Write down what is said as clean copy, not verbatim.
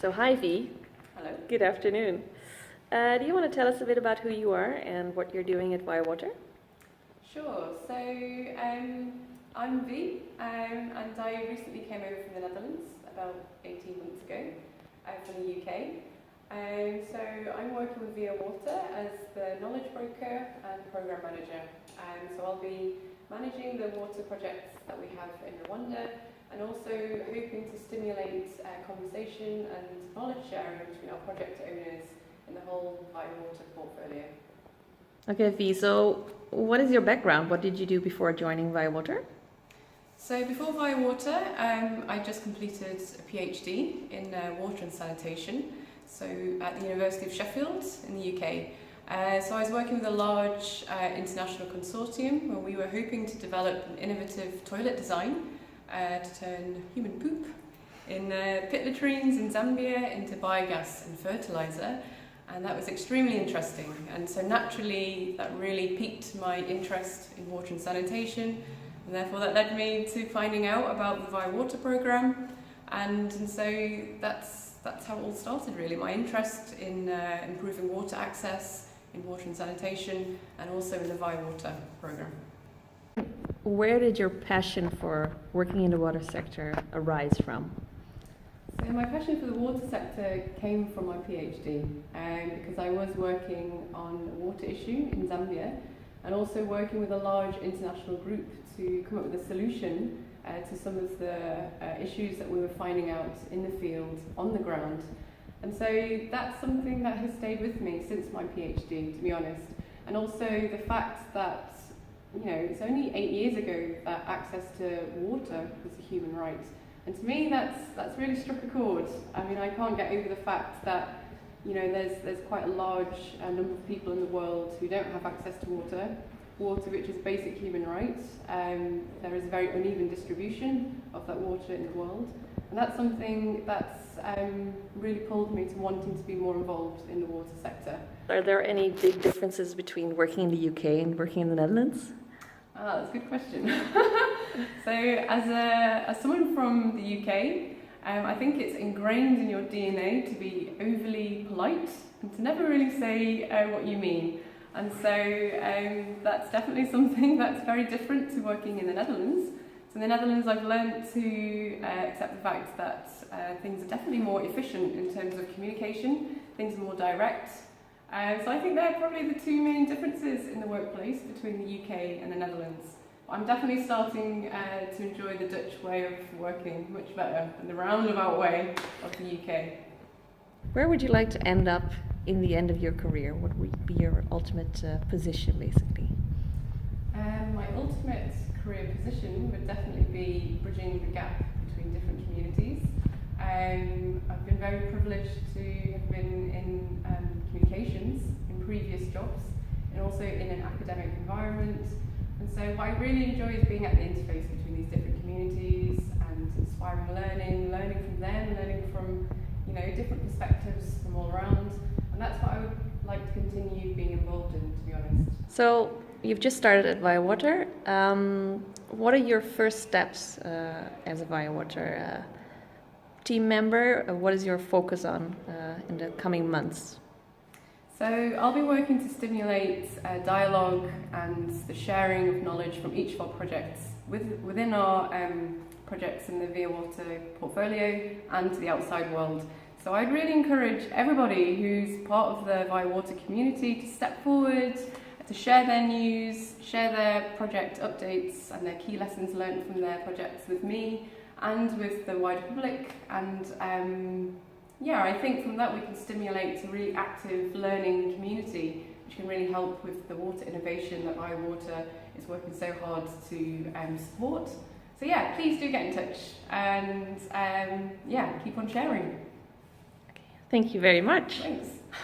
So hi V, Hello. good afternoon. Do you want to tell us a bit about who you are and what you're doing at Water? Sure. So I'm V, and I recently came over from the Netherlands about 18 months ago from the UK. So I'm working with Water as the knowledge broker and program manager. So I'll be managing the water projects that we have in Rwanda, and also hoping to stimulate conversation and knowledge sharing between our project owners in the whole Water portfolio. Okay V, so what is your background? What did you do before joining Water? So before Water, I just completed a PhD in water and sanitation, so at the University of Sheffield in the UK. So I was working with a large international consortium where we were hoping to develop an innovative toilet design to turn human poop in pit latrines in Zambia into biogas and fertiliser, and that was extremely interesting. And so naturally that really piqued my interest in water and sanitation, and therefore that led me to finding out about the Water programme, and so that's how it all started really, my interest in improving water access in water and sanitation, and also in the Water programme. Where did your passion for working in the water sector arise from? So my passion for the water sector came from my PhD, because I was working on a water issue in Zambia, and also working with a large international group to come up with a solution to some of the issues that we were finding out in the field, on the ground. And so that's something that has stayed with me since my PhD, to be honest. And also the fact that, it's only 8 years ago that access to water was a human right. And to me, that's really struck a chord. I mean, I can't get over the fact that, there's quite a large number of people in the world who don't have access to water, which is a basic human right. There is a very uneven distribution of that water in the world. And that's something that's really pulled me to wanting to be more involved in the water sector. Are there any big differences between working in the UK and working in the Netherlands? That's a good question. So as someone from the UK, I think it's ingrained in your DNA to be overly polite and to never really say what you mean. And so that's definitely something that's very different to working in the Netherlands. So in the Netherlands, I've learned to accept the fact that things are definitely more efficient in terms of communication, things are more direct. So I think they're probably the two main differences in the workplace between the UK and the Netherlands. I'm definitely starting to enjoy the Dutch way of working much better than the roundabout way of the UK. Where would you like to end up in the end of your career? What would be your ultimate position, basically? My ultimate career position would definitely be bridging the gap between different communities. I've been very privileged to have been in communications in previous jobs, and also in an academic environment. And so what I really enjoy is being at the interface between these different communities and inspiring learning from them, learning from different perspectives from all around. And that's what I would like to continue being involved in, to be honest. So you've just started at Water. What are your first steps as a Water team member? What is your focus on in the coming months? So I'll be working to stimulate dialogue and the sharing of knowledge from each of our projects within our projects in the Water portfolio and to the outside world. So I'd really encourage everybody who's part of the Water community to step forward, to share their news, share their project updates and their key lessons learned from their projects with me and with the wider public. And I think from that we can stimulate a really active learning community, which can really help with the water innovation that Water is working so hard to support. So please do get in touch and keep on sharing. Thank you very much. Thanks.